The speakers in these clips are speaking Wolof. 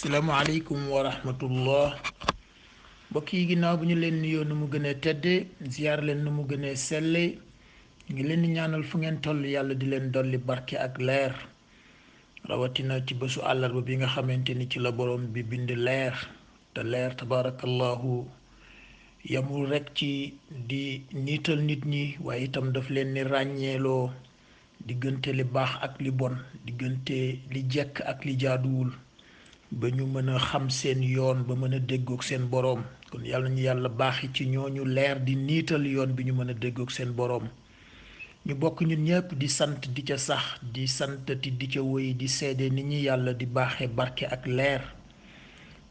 Assalamualaikum warahmatullah. Mbokk yi ginnaaw bu ñu leen nuyoo nu mu gënee tedde ziar leen nu mu gënee selle ngi leen di ñaanal fu ngeen toll yàlla di leen dolli barke ak leer rawatina ci bésu àllarba bi nga xamante ni ci la borom bi bind leer te leer tabarakallahu yamul rek ci di niital nit ñi waaye itam daf leen ni ràññeeloo diggante li baax ak li bon diggante li jekk ak li jaaduwul ba ñu mën a xam seen yoon ba mën a déggoog seen boroom kon yàlla ñu yàlla baaxi ci ñooñu leer di niital yoon bi ñu mën a déggoog seen boroom ñu bokk ñun ñëpp di sant di ca sax di santati di ca wéy di seede ni ñi yàlla di baaxe barke ak leer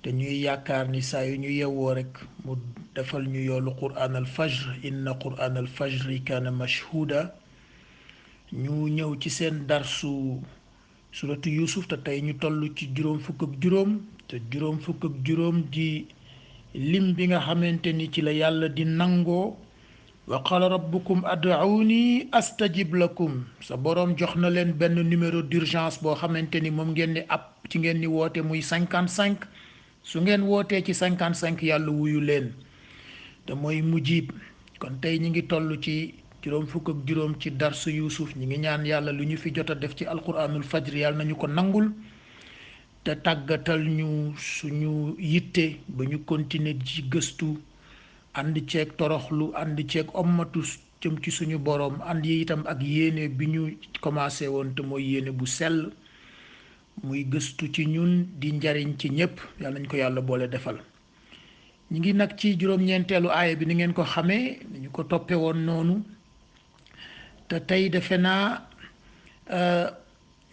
te ñuy yaakaar ni saa yu ñu yewwoo rek mu defal ñu yoolu quraan al fajr inna quraan al fajri kaana mashhuda ñu ñëw ci seen darsu suratu yusuf te tey ñu toll ci juróom fukk ak juróom te juróom fukk ak juróom di lim bi nga xamante ni ci la yàlla di nangoo wa qala rabbukum ad'uuni astajib lakum sa boroom jox na leen benn numéro d'urgence boo xamante ni moom ngeen ni ab ci ngeen ni woote muy 55 su ngeen wootee ci 55 yàlla wuyu leen te mooy mujib kon tey ñi ngi toll ci juróom fukk ak juróom ci darsu yusuf ñi ngi ñaan yàlla lu ñu fi jot a def ci alquranul fajr yàlla nañu ko nangul te tàggatal ñu suñu yitte ba ñu continuer ci gëstu ànd ceeg toroxlu ànd ceeg ommatu jëm ci suñu boroom ànd yi itam ak yéene bi ñu commencé woon te mooy yéene bu sell muy gëstu ci ñun di njariñ ci ñépp yàlla nañ ko yàlla boole defal ñi ngi nag ci juróom-ñeenteelu aaya bi ni ngeen ko xamee ñu ko toppe woon noonu te tey defe naa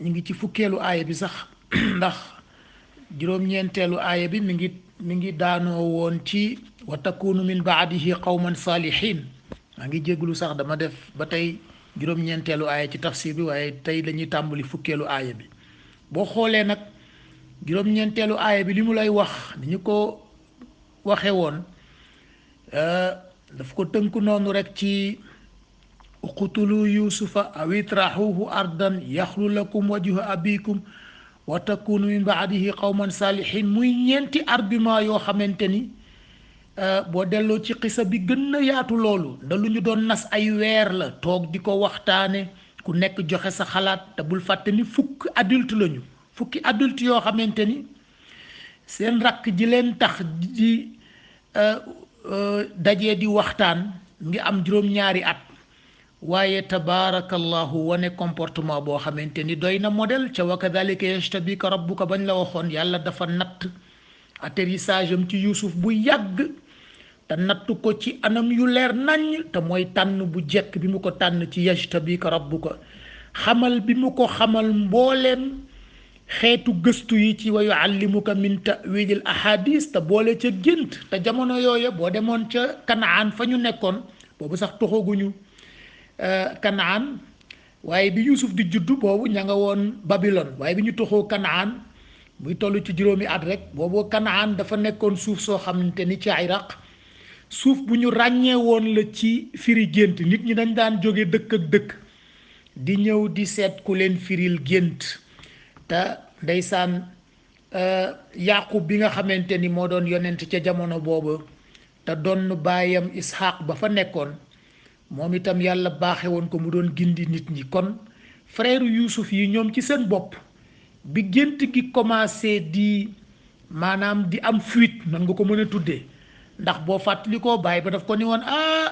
ñu ngi ci fukkeelu aaya bi sax ndax juróom-ñeenteelu aaya bi mi ngi daanoo woon ci wa takunu min baadihi qawman saalihin maa ngi jégglu sax dama def ba tey juróom-ñeenteelu aaya ci tafsir bi waaye tey lañuy tàmbali fukkeelu aaya bi boo xoolee nag juróom-ñeenteelu aaya bi li mu lay wax ni ñu ko waxe woon daf ko tënk noonu rek ci uqtulu yusufa aw itrahuhu ardan yaxlu lakum wajhu abikum wa takunu min baadihi qawman saalihin muy ñeenti argument yoo xamante ni boo delloo ci xisa bi gën a yaatu loolu da lu ñu doon nas ay weer la toog di ko waxtaane ku nekk joxe sa xalaat te bul fàtte ni fukki adulte yoo xamante ni seen rakk ji leen tax di dajee di waxtaan ngi am juróom-ñaari at waaye tabaarakallahu wane comportement boo xamante ni doy na modèle ca wa kadhalika yajtabika rabbuka bañ la waxoon yàlla dafa natt atterrissage am ci Yuusuf bu yàgg te natt ko ci anam yu leer naññ te mooy tànn bu jekk bi mu ko tànn ci yajtabika rabbuka xamal bi mu ko xamal mbooleem xeetu gëstu yi ci wa yuallimuka min ta'wilil ahadis te boole ca gént te jamono yooya boo demoon ca Kanaan fa ñu nekkoon boobu sax toxaguñu Kanaan waaye bi Yuusuf di juddu boobu ña nga woon Babylone waaye bi ñu toxoo Kanaan muy toll ci juróomi at rek boobu Kanaan dafa nekkoon suuf soo xamante ni ci Iraq suuf bu ñu ràññee woon la ci firi gént nit ñi dañ daan jóge dëkk ak dëkk di ñëw di seet ku leen firil gént te ndeysaan Yaqub bi nga xamante ni moo doon yonent ca jamono boobu te doon baayam Ishaq ba fa nekkoon moom itam yàlla baaxe woon ko mu doon gindi nit ñi kon frère Yuusuf yi ñoom ci seen bopp bi gént gi commencé di maanaam di am fuite nan nga ko mën a tuddee ndax boo fàttali koo bàyyi ba daf ko ni woon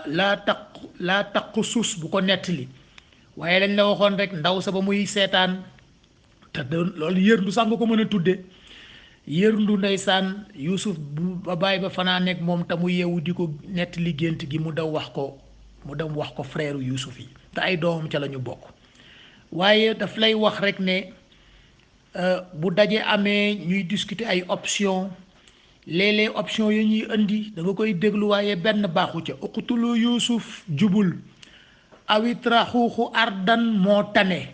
laa taqu suus bu ko nettali waaye lañ la waxoon rek ndaw sa ba muy seetaan te loolu yërndu sax nga ko mën a tuddee yërndu ndeysaan Yuusuf bu ba bàyyi ba fanaa nekk moom te mu yeewu di ko nettali gént gi mu dem wax ko frère Yuusuf yi te ay doomam ca la ñu bokk waaye daf lay wax rek ne bu daje amee ñuy discuter ay option léeg-léeg option yi ñuy indi da nga koy déglu waaye benn baaxu ca uqtulu Yuusuf jubul awitraxuuxu ardan moo tane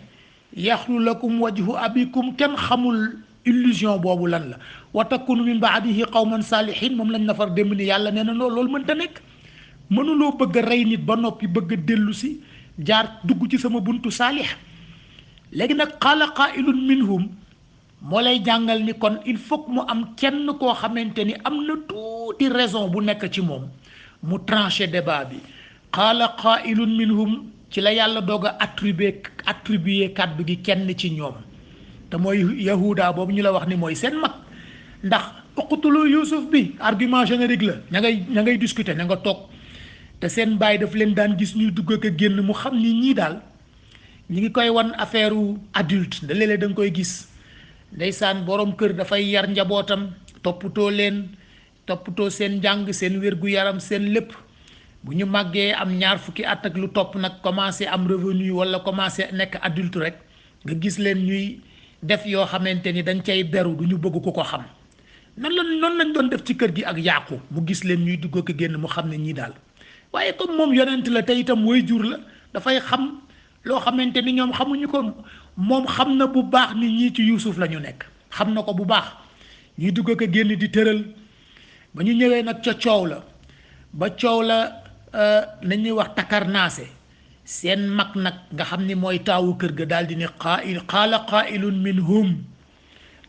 yaxlu lakum wajhu abikum kenn xamul illusion boobu lan la wa takunu min baadihi qawman saalihin moom lañ nafar démb ni yàlla nee na loolu mënta nekk mënuloo bëgg a rey nit ba noppi bëgg a dellu si jaar dugg ci sama buntu saalix léegi nag qaala qaa'ilun minhum moo lay jàngal ni kon il faut que mu am kenn koo xamante ni am na tuuti raison bu nekk ci moom mu tranché débat bi qaala qaa'ilun minhum ci la yàlla doog a attribué kàddu gi kenn ci ñoom te mooy yahuda boobu ñu la wax ni mooy seen mag ndax uqtulu Yuusuf bi argument générique la ña ngay discuter ña nga toog te seen baay daf leen daan gis ñuy dugg ak a génn mu xam ni ñii daal ñi ngi koy wan affaire adulte da léeg-léeg da nga koy gis ndeysaan borom kër dafay yar njabootam toppatoo seen njàng seen wér-gu-yaram seen lépp bu ñu màggee am ñaar fukki at ak lu topp nag commencé am revenu wala commencé nekk adulte rek nga gis leen ñuy def yoo xamante ni dañ cay beru du ñu bëgg ku ko xam noonu lañ doon def ci kër gi ak yàqu mu gis leen ñuy dugg ak génn mu xam ne ñii daal waaye comme moom yonent la te itam way jur la dafay xam loo xamante ni ñoom xamuñu ko moom xam na bu baax ni ñii ci Yuusuf la ñu nekk xam na ko bu baax ñuy dugg ak génn di tëral ba ñu ñëwee nag ca coow la ba coow la nañuy wax takarnaase seen mag nag nga xam ni mooy taawu kër ga daal di ne qaala qaa'ilun minhum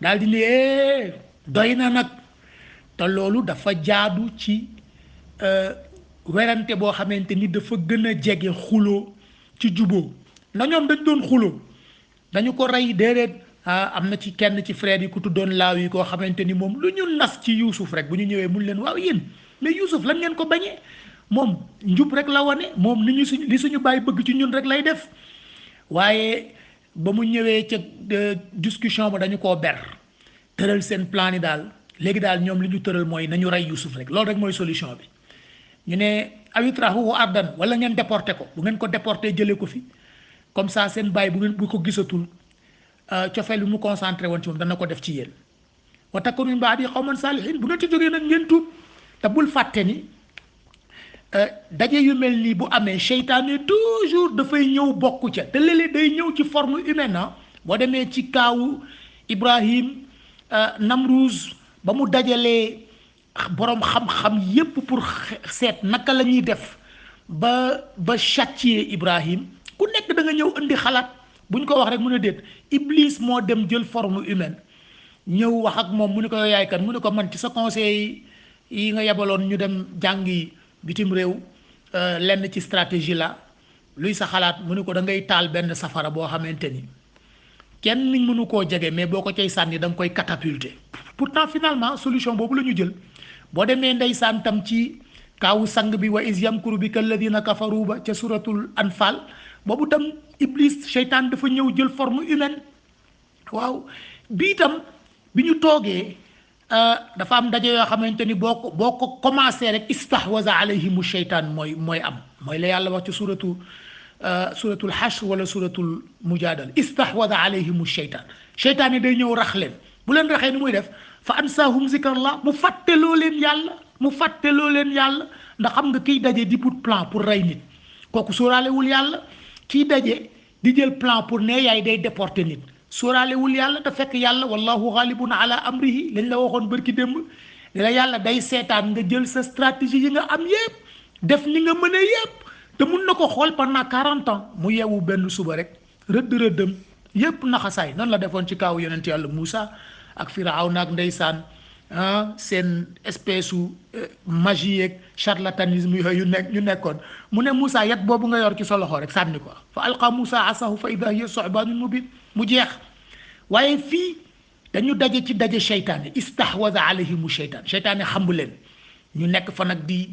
daal di ne doy na nag te loolu dafa jaadu ci werante boo xamante ni dafa gën a jege xuloo ci juboo na ñoom dañ doon xuloo dañu ko rey déedéet am na ci kenn ci frère yi ku tuddoon laaw yi koo xamante ni moom lu ñu nas ci Yuusuf rek bu ñu ñëwee mun leen waaw yéen mais Yuusuf lan ngeen ko bañee moom njub rek la wane moom li suñu bàyyi bëgg ci ñun rek lay def waaye ba mu ñëwee ca discussion ba dañu koo ber tëral seen plan yi daal léegi daal ñoom li ñu tëral mooy nañu rey Yuusuf rek loolu rek mooy solution bi ñu ne awitrahuhu ardan wala ngeen déporté ko bu ngeen ko déporté jëlee ko fi comme ça seen bàyyi bu ko gisatul cofeel bi mu concentré woon ci moom dana ko def ci yéen wa takunu min ba'di qawman saalihin bu ngeen ci jógee nag ngeen tuub te bul fàtte ni daje yu mel nii bu amee seytaane toujours dafay ñëw bokk ca te léeg-léeg day ñëw ci forme humaine boo demee ci kaawu Ibrahim Namruz ba mu dajalee boroom xam-xam yépp pour seet naka la ñuy def ba châtier Ibrahim ku nekk da nga ñëw indi xalaat bu ñu ko wax rek mu ne déet Iblis moo dem jël forme humaine ñëw wax ak moom mu ne ko yow yaay kan mu ne ko man ci sa conseil yi nga yebaloon ñu dem jàngi bitim réew lenn ci stratégie la luy sa xalaat mu ne ko da ngay taal benn safara boo xamante ni kenn niñ mënu koo jege mais boo ko cay sànni da nga koy catapulter pourtant finalement solution boobu la ñu jël boo demee ndeysaan tam ci kaawu sang bi wa is yamkuru bika alladina kafaru ba ca suratul anfal boobu tam Iblis seytaan dafa ñëw jël forme humaine waaw bii tam bi ñu toogee dafa am ndaje yoo xamante ni boo ko commencé rek istahwaza alayhimu seytaan mooy am mooy la yàlla wax ci suratul hashr wala suratul mujadala istahwaza alayhimu seytaan yi day ñëw rax leen bu leen raxee ni muy def fa ansaahum zikrallah mu fàtteloo leen yàlla ndax xam nga kiy daje di but plan pour rey nit kooku sóoraalewul yàlla kiy daje di jël plan pour ne yaay day déporter nit sóoraalewul yàlla te fekk yàlla wallahu ghalibun ala amrihi lañ la waxoon bërki démb la yàlla day seetaan nga jël sa stratégie yi nga am yépp def ni nga mën a yépp te mun na ko xool pendant 40 ans mu yeewu benn suba rek rëddëm yépp naxasaay noonu la defoon ci kaawu yonent yàlla Moussa ak Firawna ak ndeysaan seen espèce su magie yeeg charlatanisme yooyu ñu nekkoon mu ne Moussa yat boobu nga yor ci sa loxo rek sànni ko fa alqa Moussa asahu fa ida hiya su'banun mubin mu jeex waaye fii dañu daje ci daje seytaane istahwaza alayhimu seytaane xambu leen ñu nekk fa nag di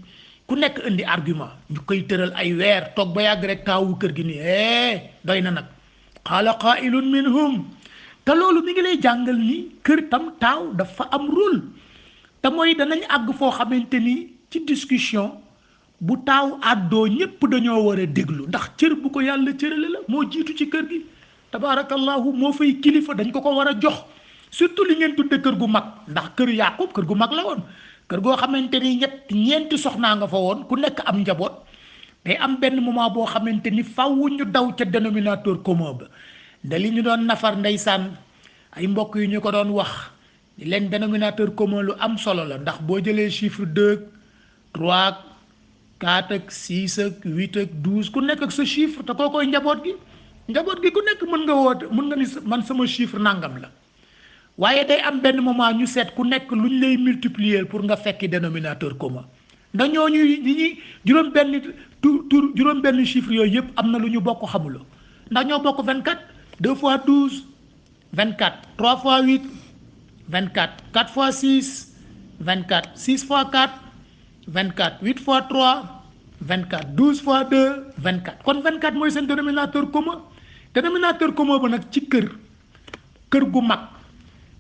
ku nekk indi argument ñu koy tëral ay weer toog ba yàgg rek taawu kër gi nii doy na nag qaala qaa'ilun minhum te loolu mi ngi lay jàngal ni kër tam taaw dafa am rôle te mooy danañ àgg foo xamante ni ci discussion bu taaw àddoo ñépp dañoo war a déglu ndax cër bu ko yàlla cërale la moo jiitu ci kër gi tabaarakallahu moo fay kilifa dañ ko war a jox surtout li ngeen tudde kër gu mag ndax kër Yaaqub kër gu mag la woon kër goo xamante ni ñeenti soxnaa nga fa woon ku nekk am njaboot day am benn moment boo xamante ni faw ñu daw ca dénominateur commun ba nda li ñu doon nafar ndeysaan ay mbokk yu ñu ko doon wax leen dénominateur commun lu am solo la ndax boo jëlee chiffre 2 3 4 ak 6 ak 8 ak 12 ku nekk ak sa chiffre te koo koy njaboot gi ku nekk mën nga ni man sama chiffre nangam la waaye day am benn moment ñu seet ku nekk lu ñu lay multiplier pour nga fekki dénominateur commun ndax ñooñu ñi juróom benn chiffre yooyu yëpp am na lu ñu bokk xamuloo ndax ñoo bokk 24 2 fois 12 24 3 fois 8 24 4 fois 6 24 6 fois 4 24 8 fois 3 24 12 fois 2 24 kon 24 mooy seen dénominateur commun ba nag ci kër gu mag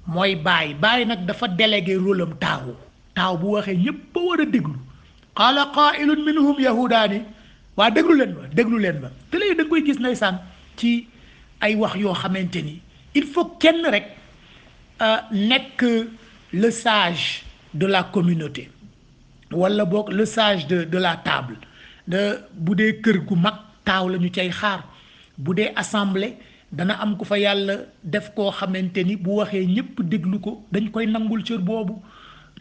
mooy baay nag dafa délégué rôle am taaw bu waxee ñëpp a war a déglu qaala qaa'ilun minhum yahudaani waa déglu leen ma te léegi da nga koy gis ndeysaan ci ay wax yoo xamante ni il faut kenn rek nekk le sage de la communauté wala boog le sage de la table bu dee kër gu mag taaw la ñu cay xaar bu dee assemblée dana am ku fa yàlla def koo xamante ni bu waxee ñëpp déglu ko dañ koy nangul cër boobu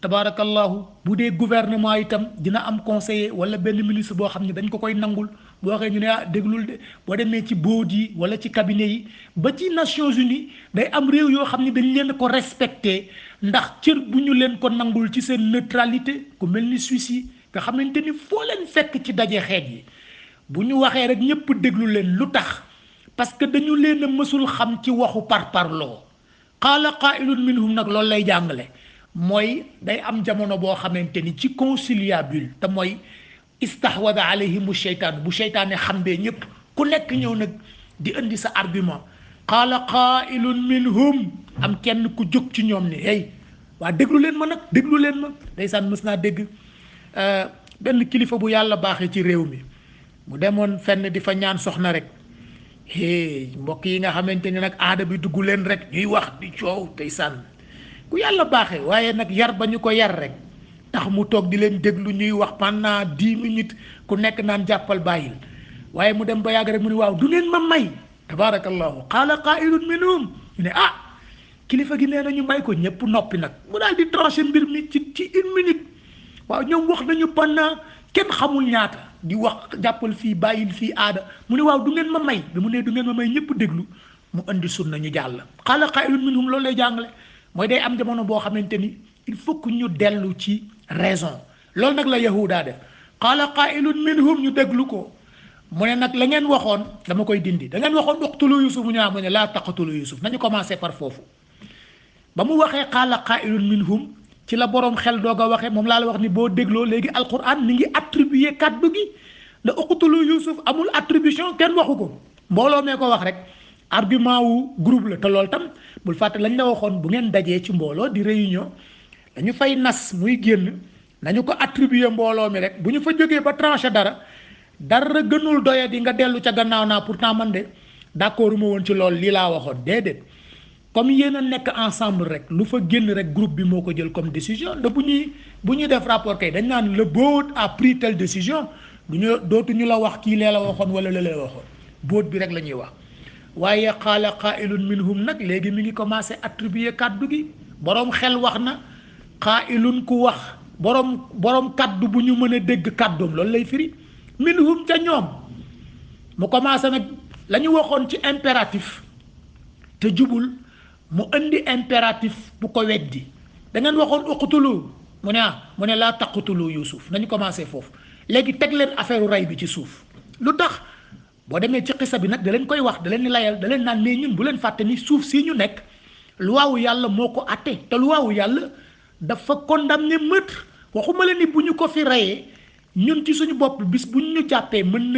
tabaarakallahu bu dee gouvernement itam dina am conseiller wala benn ministre boo xam ne dañ ko koy nangul boo waxee ñu ne déglul de boo demee ci board yi wala ci cabinet yi ba ci Nations Unies day am réew yoo xam ne dañ leen ko respecté ndax cër bu ñu leen ko nangul ci seen neutralité ku mel ni Suisse yi nga xamante ni foo leen fekk ci daje xeet yi bu ñu waxee rek ñëpp déglu leen lu tax parce que dañu leen a mësul xam ci waxu parparloo qaala qaa'ilun minhum nag loolu lay jàngale mooy day am jamono boo xamante ni ci conciliabule te mooy istahwada alayhimu sheytaan bu sheytaane xam bee ñëpp ku nekk ñëw nag di indi sa argument qaala qaa'ilun minhum am kenn ku jóg ci ñoom ni hey waa déglu leen ma ndeysaan mës naa dégg benn kilifa bu yàlla baaxee ci réew mi mu demoon fenn di fa ñaan soxna rek mbokk yi nga xamante ni nag aada bi dugg leen rek ñuy wax di coow ndeysaan ku yàlla baaxee waaye nag yar ba ñu ko yar rek tax mu toog di leen déglu ñuy wax pendant 10 minutes ku nekk naan jàppal bàyyil waaye mu dem ba yàgg rek mu ni waaw du ngeen ma may tabaarakallahu qaala qaa'ilun minhum ñu ne kilifa gi nee na ñu may ko ñëpp noppi nag mu daal di tranché mbir mi ci 1 minute waaw ñoom wax nañu pendant kenn xamul ñaata di wax jàppal fii bàyyil fii aada mu ne waaw du ngeen ma may bi mu ne du ngeen ma may ñëpp déglu mu indi sunna ñu jàll qaala qaa'ilun minhum loolu lay jàngale mooy day am jamono boo xamante ni il faut que ñu dellu ci raison loolu nag la yahuda def qaala qaa'ilun minhum ñu déglu ko mu ne nag la ngeen waxoon dama koy dindi da ngeen waxoon uqtulu yusuf mu ñaa mu ne laa taqtulu yusuf nañu commencé par foofu ba mu waxee qaala qaa'ilun minhum ci la boroom xel doog a waxee moom laa la wax ni boo dégloo léegi alquran mi ngi attribuer kàddu gi nda uqtulu yusuf amul attribution kenn waxu ko mbooloo mee ko wax rek argument wu groupe la te loolu tam bul fàtte lañ la waxoon bu ngeen dajee ci mbooloo di réunion dañu fay nas muy génn nañu ko attribuer mbooloo mi rek bu ñu fa jógee ba tranché dara gënul doya di nga dellu ca gannaaw naa pourtant man de d'accord ma woon ci loolu lii laa waxoon déedéet comme yéen a nekk ensemble rek lu fa génn rek groupe bi moo ko jël comme décision da bu ñuy def rapport kay dañ naan le board a pris telle décision dootuñu la wax kii lee la waxoon wala la lee waxoon board bi rek la ñuy wax waaye qaala qaa'ilun minhum nag léegi mi ngi commencé attribuer kàddu gi boroom xel wax na qaa'ilun ku wax boroom kàddu bu ñu mën a dégg kàddoom loolu lay firi minhum ca ñoom mu commencé nag la ñu waxoon ci impératif te jubul mu indi impératif bu ko weddi da ngeen waxoon uqtulu mu ne laa taqtulu yusuf nañu commencé foofu léegi teg leen affaire rey bi ci suuf lu tax boo demee ci xisa bi nag da leen koy wax da leen di layal da leen naan mais ñun bu leen fàtte ni suuf si ñu nekk luwaawu yàlla moo ko atte te luwaawu yàlla dafa condamné meurtre waxuma la ni bu ñu ko fi reyee ñun ci suñu bopp bis bu ñu jàppee mën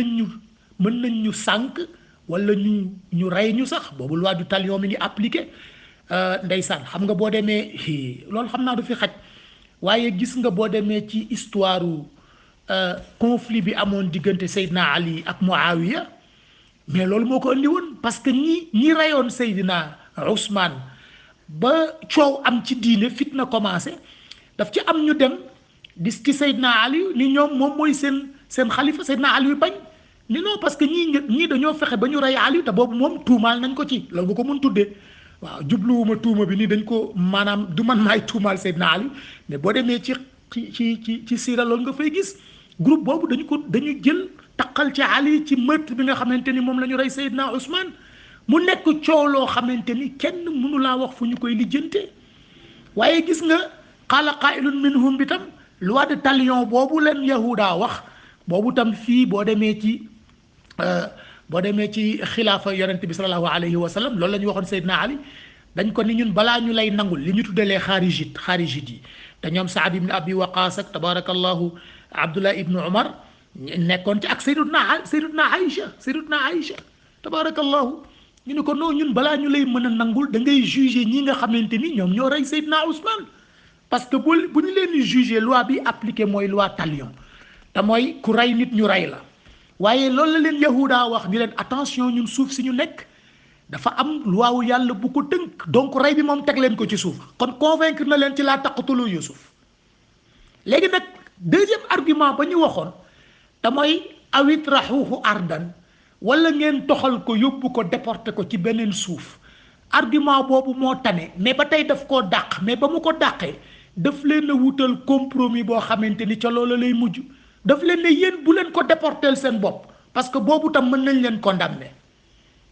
nañ ñu sànk wala ñu rey ñu sax boobu loi du talion mi ngi appliqué ndeysaan xam nga boo demee loolu xam naa du fi xaj waaye gis nga boo demee ci histoire conflit bi amoon diggante Seydina Ali ak Muawiya mais loolu moo ko andi woon parce que ñi reyoon Seydina Ousmane ba coow am ci diine fitna commencé daf ci am ñu dem di ci Seydina Ali ni ñoom moom mooy seen xalifa Seydina Ali bañ ni non parce que ñii dañoo fexe ba ñu rey Ali te boobu moom tuumaal nañ ko ci loolu nga ko mun tuddee waaw jubluwuma tuuma bi ni dañ ko maanaam du man maay tuumaal Seydina Ali mais boo demee ci siira loolu nga fay gis groupe boobu dañu jël taqal ci Ali ci meurtre bi nga xamante ni moom la ñu rey Seydina Ousmane mu nekk coow loo xamante ni kenn mënu laa wax fu ñu koy lijjante waaye gis nga qaala qaa'ilun minhum bi tam loi de talion boobu leen yahuda wax boobu tam fii boo demee ci xilaafa yonente bi sallallahu alayhi wa sallam loolu la ñu waxoon Seydina Ali dañ ko ni ñun balaa ñu lay nangul li ñu tuddalee xaarijit yi te ñoom Saad ibn Abi Waqaas ak tabarakallahu Abdullah ibn Umar nekkoon ci ak Sayyidatuna Aïcha tabarakallahu ñu ne ko non ñun balaa ñu lay mën a nangul da ngay juger ñi nga xamante ni ñoom ñoo rey Seydina Ousmane parce que bu ñu leen di juger loi bi appliqué mooy loi talion te mooy ku rey nit ñu rey la waaye loolu la leen yahuda wax ni leen attention ñun suuf si ñu nekk dafa am loi wu yàlla bu ko tënk donc rey bi moom teg leen ko ci suuf kon convaincre na leen ci laa taqtulu Yusuf léegi nag deuxième argument ba ñu waxoon te mooy awit raxuuxu ardan wala ngeen toxal ko yóbbu ko déporté ko ci beneen suuf argument boobu moo tane mais ba tey daf koo dàq mais ba mu ko dàqee daf leen a wutal compromis boo xamante ni ca loola lay mujj daf leen ne yéen bu leen ko déporteel seen bopp parce que boobu tam mën nañ leen condamné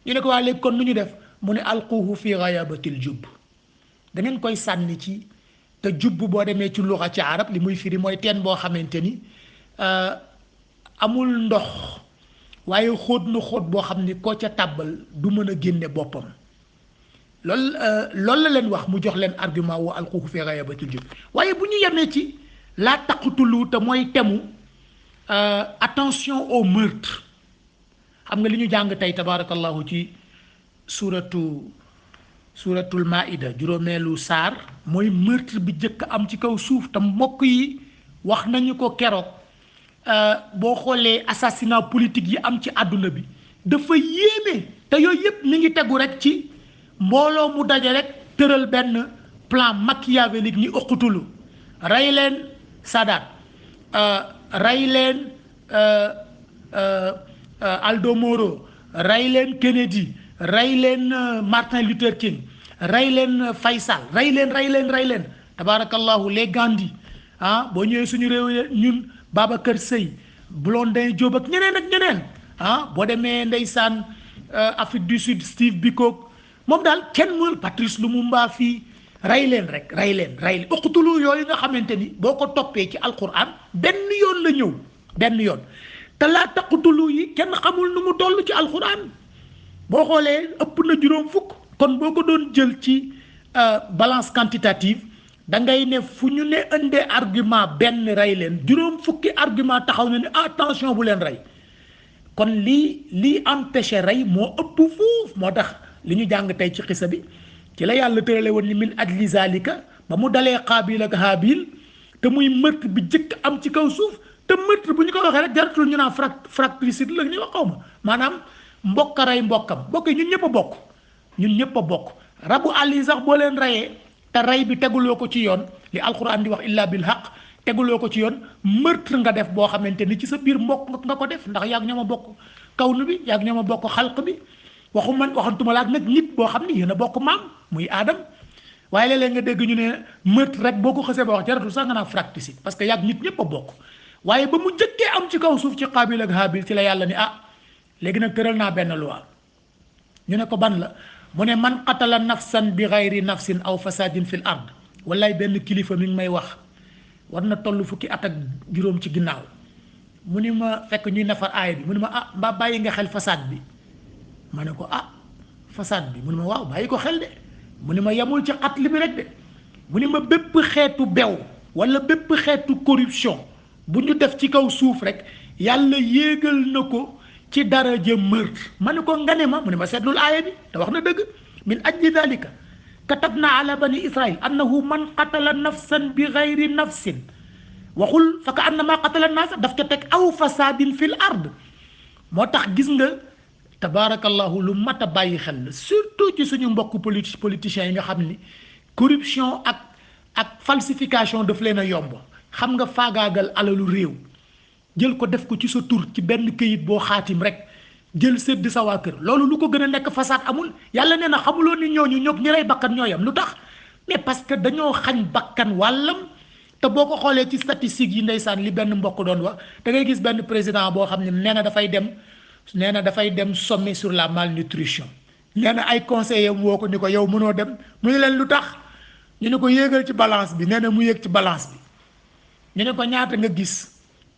ñu ne ko waa léegi kon nu ñu def mu ne alquhu fi ghayabatil jubb da ngeen koy sànni ci te jubb boo demee ci luxa ci arab li muy firi mooy teen boo xamante ni amul ndox waaye xóot na xóot boo xam ni koo ca tàbbal du mën a génne boppam loolu la leen wax mu jox leen argument wu alquhu fi ghayabatil jubb waaye bu ñu yemee ci laa taqtulu te mooy temu attention au meurtre xam nga li ñu jàng tey tabarakallahu ci suratul maida juróomeelu saar mooy meurtre bi jëkk am ci kaw suuf te mbokk yi wax nañu ko keroog boo xoolee assassinat politique yi am ci àdduna bi dafa yéeme te yooyu yëpp mi ngi tegu rek ci mbooloo mu daje rek tëral benn plan machiavélique ni uqtulu rey leen Sadat rey leen Aldo Moro rey leen Kennedy rey leen Martin Luther King rey leen Faysal rey leen tabarakallahu les Gandhi boo ñëwee suñu réew ñun Babacar Seye Blondin Diop ak ñeneen boo demee ndeysaan Afrique du Sud Steve Biko moom daal kenn mënul Patrice Lumumba fii rey leen uqtulu yooyu nga xamante ni boo ko toppee ci alquran benn yoon la ñëw benn yoon te laa taqtulu yi kenn xamul nu mu toll ci alquran boo xoolee ëpp na juróom fukk kon boo ko doon jël ci balance quantitative da ngay ne fu ñu ne indee argument benn rey leen juróom fukki argument taxaw na ne attention bu leen rey kon lii empêché rey moo ëpp fuuf moo tax li ñu jàng tey ci xisa bi ci la yàlla tërale woon ni min ajli zalika ba mu dalee Qaabil ak Haabil te muy meurtre bi jëkk am ci kaw suuf te meurtre bu ñu ko waxee rek jaratul ñu naan fratricide la ñu wax xaw ma maanaam mbokk rey mbokkam mbokk yi ñun ñëpp a bokk rabu àll yi sax boo leen reyee te rey bi teguloo ko ci yoon li alquran di wax illa bil haqq teguloo ko ci yoon meurtre nga def boo xamante ni ci sa biir mbokk nga ko def ndax yaag ñoo ma bokk kawnu bi yaag ñoo ma bokk xalq bi waxantuma laak nag nit boo xam ni yéen a bokk maam muy aadam waaye léeg-léeg nga dégg ñu ne meurtre rek boo ko xësee ba wax jaratul sax nga naan fratricide parce que yaag nit ñëpp a bokk waaye ba mu jëkkee am ci kaw suuf ci Qaabil ak Haabil ci la yàlla ni léegi nag tëral naa benn loi ñu ne ko ban la mu ne man qatala nafsan bi gayri nafsin aw fasadin fil ard wallaay benn kilifa mi ngi may wax war na toll fukki at ak juróom ci ginnaaw mu ni ma fekk ñuy nafar aaya bi mu ni ma mbaa bàyyi nga xel fasaad bi ma ne ko fasaad bi mu ni ma waaw bàyyi ko xel de mu ni ma yemul ci xatli bi rek de mu ni ma bépp xeetu bew wala bépp xeetu corruption bu ñu def ci kaw suuf rek yàlla yéegal na ko ci daraja meurtre ma ne ko nga ne ma mu ne ma seetlul aaya bi te wax na dëgg min ajli dalika katabna ala bani israil annahu man qatala nafsan bi gayri nafsin waxul fa ka annama qatala naasa daf ca teg aw fasadin fil ard moo tax gis nga tabaarakallahu lu mat a bàyyi xel la surtout ci suñu mbokk politiciens yi nga xam ni corruption ak falsification daf leen a yomb xam nga faagaagal alalu réew jël ko def ko ci sa tur ci benn këyit boo xaatim rek jël sédd sa waa kër loolu lu ko gën a nekk fasaad amul yàlla nee na xamuloo ni ñooñu ñoog ñi rey bakkan ñooyam lu tax mais parce que dañoo xañ bakkan wàllam te boo ko xoolee ci statistiques yi ndeysaan li benn mbokk doon wax da ngay gis benn président boo xam ne nee na dafay dem sommet sur la malnutrition nee na ay conseillers woo ko ni ko yow mënoo dem mu ne leen lu tax ñu ne ko yéegal ci balance bi nee na mu yéeg ci balance bi ñu ne ko ñaata nga gis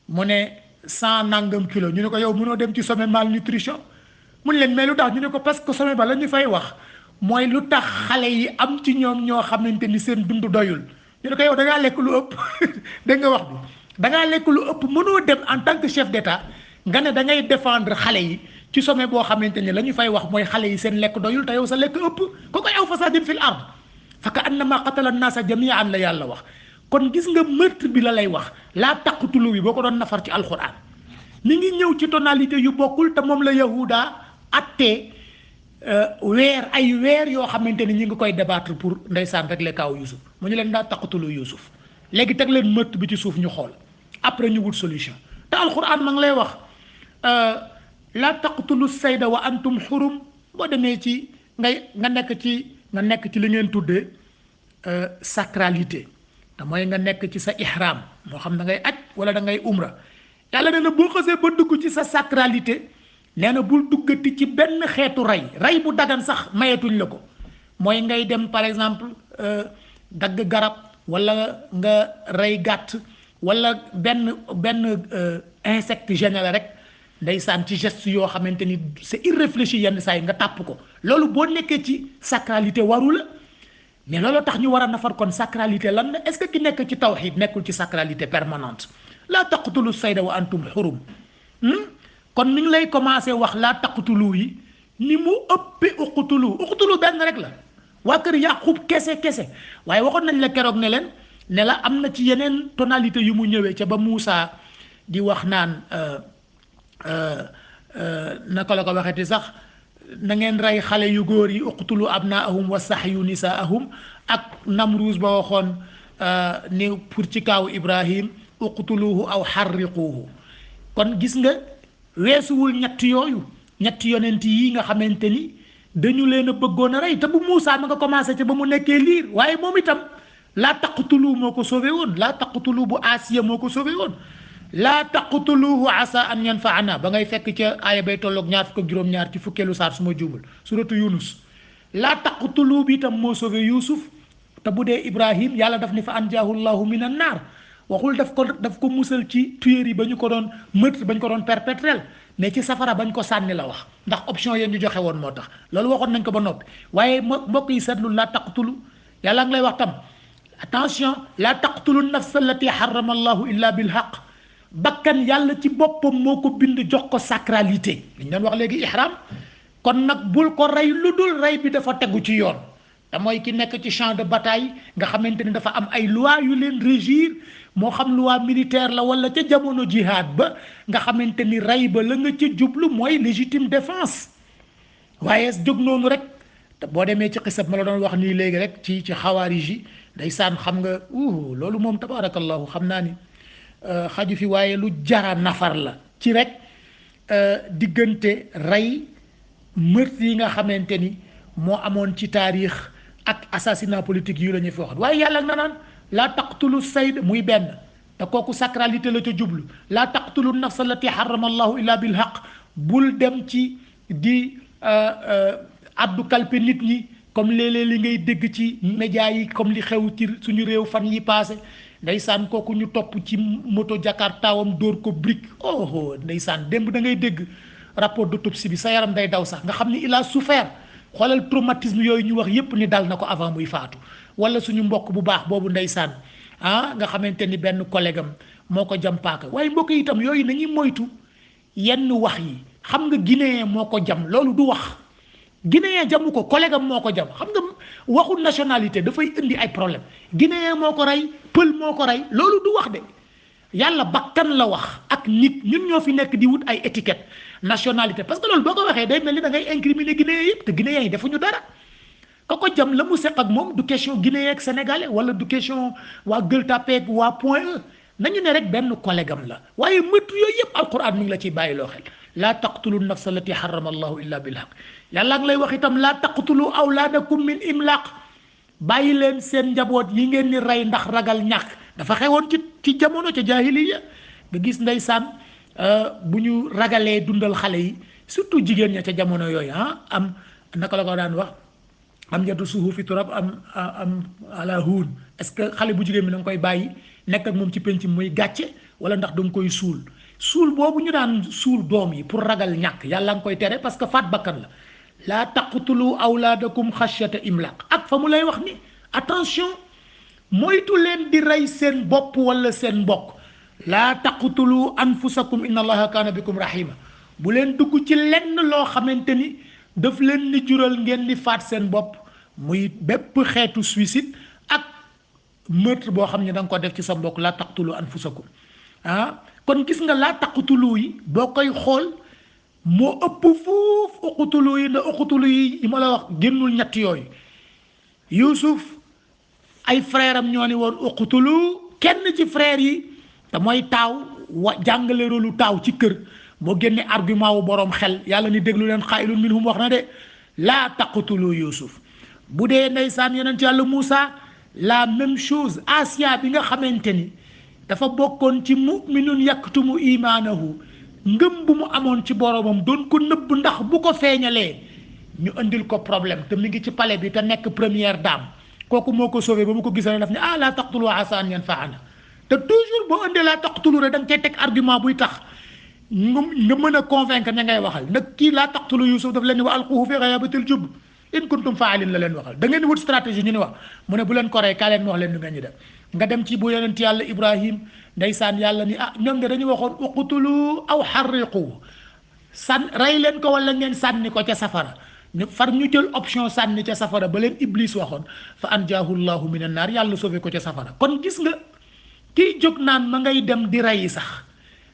mu ne 100 nangam kilo ñu ne ko yow mënoo dem ci sommet malnutrition mu ne leen mais lu tax ñu ne ko parce que sommet ba la ñu fay wax mooy lu tax xale yi am ci ñoom ñoo xamante ni seen dund doyul ñu ne ko yow da ngaa lekk lu ëpp dégg nga wax bi da ngaa lekk lu ëpp mënoo dem en tant que chef d'état nga ne da ngay défendre xale yi ci sommet boo xamante ni la ñu fay wax mooy xale yi seen lekk doyul te yow sa lekk ëpp ko koy aw fasadin fil ard fa ka annama qatala an-naasa jami'an la yàlla wax kon gis nga meurtre bi la lay wax laa taqtulu bi boo ko doon nafar ci alquran mi ngi ñëw ci tonalité yu bokkul te moom la yahuda attee ay weer yoo xamante ni ñi ngi koy débattre pour ndeysaan rek le kaaw Youssouf mu ñu leen daa taqtulu Youssouf léegi teg leen meurtre bi ci suuf ñu xool après ñu wut solution te alquran ma ngi lay wax la taqtulu sayda wa antum xurum boo demee ci nga nekk ci li ngeen tuddee sacralité te mooy nga nekk ci sa ihram moo xam da ngay aj wala da ngay umra yàlla nee na boo xasee ba dugg ci sa sacralité nee na bul duggati ci benn xeetu rey bu dagan sax mayetuñ la ko mooy ngay dem par exemple dagg garab wala nga rey gàtt wala benn insecte généré rek ndeysaan ci geste yoo xamante ni c'est irréfléchi yenn saa yi nga tàpp ko loolu boo nekkee ci sacralité waru la mais loolu tax ñu war a nafar kon sacralité lan la est-ce que ki nekk ci tawhid nekkul ci sacralité permanente laa taqtulu sayda wa antum xurum kon mi ngi lay commencé wax laa taqtulu yi ni mu ëppee uqtulu benn rek la waa kër Yaqub kese waaye waxoon nañ la keroog ne leen ne la am na ci yeneen tonalité yu mu ñëwee ca ba Muusa di wax naan naka la ko waxeeti sax na ngeen rey xale yu góor yi uqtulu abnaahum wa sahyu nisaahum ak Namruus ba waxoon ni pour ci kaaw Ibrahim uqtuluhu aw xarriquuhu kon gis nga weesuwul ñett yooyu ñetti yonent yi nga xamante ni dañu leen a bëggoon a rey te bu Muusa ma nga commencé ca ba mu nekkee liir waaye moom itam laa taqtulu moo ko sauvé woon laa taqtulu bu Asiya moo ko sauvé woon laa taqtuluhu asa an yanfaana ba ngay fekk ca aaya bay tolloog ñaar fukk ak juróom-ñaar ci fukkeelu saar su ma juumul suratu Yunus laa taqtulu bi itam moo sauvé Yuusuf te bu dee Ibrahim yàlla daf ni fa anjaahu llahu min an naar waxul daf ko musal ci tuerie ba ñu ko doon meurtre ba ñu ko doon perpétrel mais ci safara bañ ko sànni la wax ndax option yeen ñu joxe woon moo tax loolu waxoon nañ ko ba noppi waaye mbokk yi seetlu laa taqtulu yàlla ngi lay wax tam attention laa taqtulu nafsa allati harrama allahu illa bil haqq bakkan yàlla ci boppam moo ko bind jox ko sacralité li ñu doon wax léegi ihram kon nag bul ko rey lu dul rey bi dafa tegu ci yoon te mooy ki nekk ci champ de bataille nga xamante ni dafa am ay loi yu leen régir moo xam loi militaire la wala ca jamono jihad ba nga xamante ni rey ba la nga ca jublu mooy légitime défense waaye jóg noonu rek te boo demee ci xisab ma la doon wax nii léegi rek ci xawaarij yi ndeysaan xam nga loolu moom tabaarakallahu xam naa ni xaju fi waaye lu jara nafar la ci rek diggante rey meurtre yi nga xamante ni moo amoon ci taarix ak assassinat politique yu la ñuy fi waxoon waaye yàlla na naan laa taqtulu sayd muy benn te kooku sacralité la ca jublu laa taqtulu nafsa allati harrama allahu illa bil haqq bul dem ci di addu kalpe nit ñi comme léeg-léeg li ngay dégg ci média yi comme li xew ci suñu réew fan yi passé ndeysaan kooku ñu topp ci moto jakartaawam dóor ko brique ndeysaan démb da ngay dégg rapport d'autopsie bi sa yaram day daw sax nga xam ni il a souffert xoolal traumatisme yooyu ñu wax yépp ni dal na ko avant muy faatu wala suñu mbokk bu baax boobu ndeysaan nga xamante ni benn collègue am moo ko jam paaka waaye mbokk yi itam yooyu nañuy moytu yenn wax yi xam nga guinéen moo ko jam loolu du wax guinéen jamu ko collègue am moo ko jam xam nga waxu nationalité dafay indi ay problème guinéen moo ko rey pël moo ko rey loolu du wax de yàlla bakkan la wax ak nit ñun ñoo fi nekk di wut ay étiquette nationalité parce que loolu boo ko waxee day mel ni da ngay incriminer guinéen yëpp te guinéen yi defuñu dara ka ko jam la mu seq ak moom du question guinéen ak sénégalais wala du question waa Gueule Tapée ak waa Point E nañu ne rek benn collègue am la waaye mëtu yooyu yëpp alquran mi ngi la ciy bàyyi loo xel laa taqtulu nafsa allati harrama allahu illa bil haqq yàlla ngi lay wax itam laa taqtulu awlaadakum min imlaq bàyyi leen seen njaboot yi ngeen ni rey ndax ragal ñàkk dafa xewoon ci jamono ca jaahiliya nga gis ndeysaan bu ñu ragalee dundal xale yi surtout jigéen ña ca jamono yooyu am naka la ko daan wax am njatu suufu fi turab am ala huun est-ce que xale bu jigéen bi da nga koy bàyyi nekk ak moom ci penc muy gàcce wala ndax da nga koy suul boobu ñu daan suul doom yi pour ragal ñàkk yàlla nga koy tere parce que faat bakkan la laa taqtulu awlaadakum xashyata imlaq ak fa mu lay wax ni attention moytu leen di rey seen bopp wala seen mbokk laa taqtulu anfusakum inna allaha kaana bikum rahima bu leen dugg ci lenn loo xamante ni daf leen ni jural ngeen di faat seen bopp muy bépp xeetu suicide ak meurtre boo xam ne da nga ko def ci sa mbokk laa taqtulu anfusakum kon gis nga laa taqtulu yi boo koy xool moo ëpp fuuf uqtulu yi ndax uqtulu yi ma la wax génnul ñett yooyu Yuusuf ay frère am ñoo ni woon uqtulu kenn ci frère yi te mooy taaw jàngale rolu taaw ci kër moo génne argument wu boroom xel yàlla ni déglu leen xaayilun minhum wax na de laa taqtulu Yuusuf bu dee ndeysaan yonent yàlla Moussa la même chose Asia bi nga xamante ni dafa bokkoon ci mu'minun yaktumu imaanahu ngëm bu mu amoon ci boromam doon ko nëbb ndax bu ko feeñalee ñu indil ko problème te mi ngi ci palais bi te nekk première dame kooku moo ko sauvé ba mu ko gisee daf ne laa taqtulu asaa an yanfa'ana te toujours boo indee laa taqtulu rek da nga cay teg argument buy tax nga mën a convaincre ña ngay waxal nag kii laa taqtulu Yuusuf daf leen ni wa alquhu fi ghayaabatil jubb in kuntum fa'ilin la leen waxal da ngeen di wut stratégie ñu ni wax mu ne bu leen ko rey kaa leen wax leen nu ngeen ñu def nga dem ci bu yonent yàlla Ibrahim ndeysaan yàlla ni ñoom de dañu waxoon uqtulu aw harriqu rey leen ko wala ngeen sànni ko ca safara ñu jël option sànni ca safara ba leen Iblis waxoon fa anjaahu llahu min an naar yàlla sauvé ko ca safara kon gis nga kiy jóg naan ma ngay dem di rey sax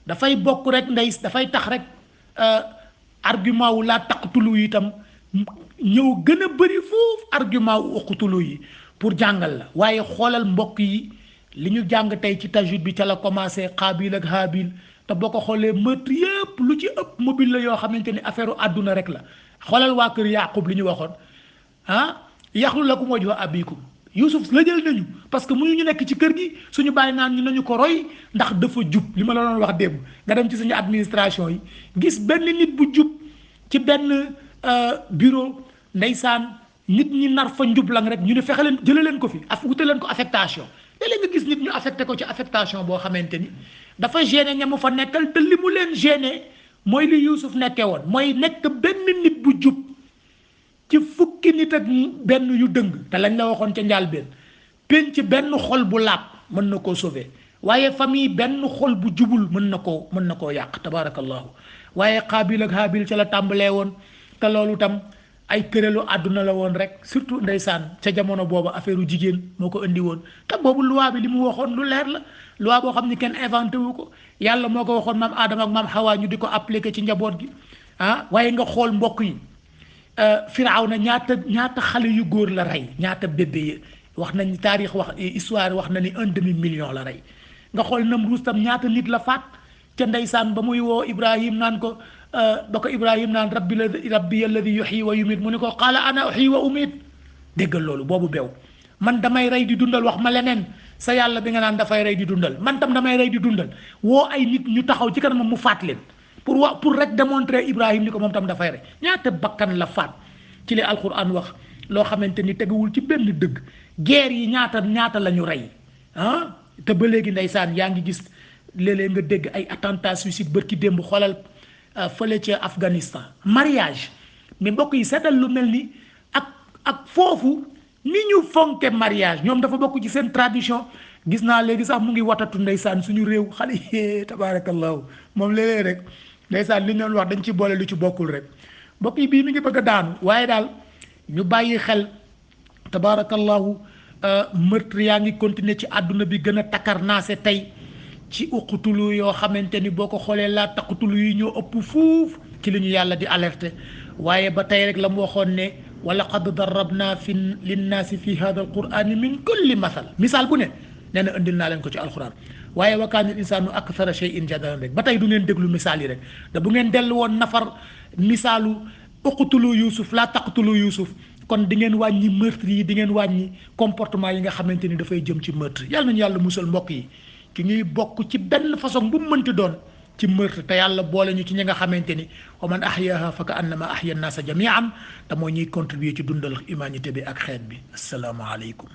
dafay bokk rek dafay tax rek argument wu laa taqtulu yi itam ñëw gën a bëri foofu argument wu uqtulu yi pour jàngal la waaye xoolal mbokk yi li ñu jàng tey ci tajwid bi ca la commencé Qaabil ak Haabil te boo ko xoolee meurtre yëpp lu ci ëpp mobile la yoo xamante ni affaire àdduna rek la xoolal waa kër Yaaqub li ñu waxoon yaxlu lakum wajhu abikum Yuusuf la jël nañu parce que mënuñu nekk ci kër gi suñu bàyyi naan ñu nañu ko roy ndax dafa jub li ma la doon wax démb nga dem ci suñu administration yi gis benn nit bu jub ci benn bureau ndeysaan nit ñi nar fa njublang rek ñu ne fexe leen jëlee leen ko fi wute leen ko affectation léeg-léeg nga gis nit ñu affecté ko ci affectation boo xamante ni dafa gêné ñamu fa nekkal te li mu leen gêné mooy li Yuusuf nekkee woon mooy nekk benn nit bu jub ci fukki nit ak benn yu dëng te lañ la waxoon ca njàlbéen penc benn xol bu laab mën na koo sauver waaye famille benn xol bu jubul mën na koo yàq tabarakallahu waaye Qaabil ak Haabil ca la tàmbalee woon te loolu tam ay kërélu àdduna la woon rek surtout ndeysaan ca jamono boobu affaire u jigéen moo ko indi woon te boobu loi bi li mu waxoon lu leer la loi boo xam ni kenn inventé wu ko yàlla moo ko waxoon maam Adama ak maam Hawa ñu di ko appliqué ci njaboot gi waaye nga xool mbokk yi Firawna ñaata xale yu góor la rey ñaata bébé wax nañ taarix wax histoire wax na ni 1/2 million la rey nga xool Namruus tam ñaata nit la faat ca ndeysaan ba muy woo Ibrahim naan ko ba ko Ibrahim naan rabbi alladi yuhyi wa yumit mu ni ko qaala ana uhyi wa umit déggal loolu boobu beew man damay rey di dundal wax ma leneen sa yàlla bi nga naan dafay rey di dundal man tam damay rey di dundal woo ay nit ñu taxaw ci kanamam mu faat leen pour rek démontrer Ibrahim ni ko moom tam dafay rey ñaata bakkan la faat ci li alquran wax loo xamante ni teguwul ci benn dëgg guerre yi ñaata la ñu rey te ba léegi ndeysaan yaa ngi gis léeg-léeg nga dégg ay attentat suicide bërki démb xoolal fële ca Afghanistan mariage mais mbokk yi seetal lu mel ni ak foofu ni ñu fonke mariage ñoom dafa bokk ci seen tradition gis naa léegi sax mu ngi watatu ndeysaan suñu réew xale yi tabaarakallahu moom léeg-léeg rek ndeysaan li ñu doon wax dañ ci boole lu ci bokkul rek mbokk yi bii mi ngi bëgg a daanu waaye daal ñu bàyyi xel tabaarakallahu meurtre yaa ngi continuer ci àdduna bi gën a takarnaase tey ci uqtulu yoo xamante ni boo ko xoolee laa taqtulu yi ñoo ëpp fuuf ci li ñu yàlla di alerter waaye ba tey rek la mu waxoon ne wa laqad darabna linnaasi fi hada alqurani min kulli masal misaal bu ne nee na indil naa leen ko ci alquran waaye wa kaana al insaanu akthara shay'in jadalan rek ba tey du ngeen déglu misaal yi rek da bu ngeen dellu woon nafar misaalu uqtulu Yuusuf laa taqtulu Yuusuf kon di ngeen wàññi meurtre yi di ngeen wàññi comportement yi nga xamante ni dafay jëm ci meurtre yàlla nañu yàlla musal mbokk yi ki ñuy bokk ci benn façon bu mu mënti doon ci meurtre te yàlla boole ñu ci ñi nga xamante ni wa man ahyaha fa ka annama ahya nnaasa jamian te mooy ñuy contribuer ci dundal humanité bi ak xeet bi assalaamu aleykum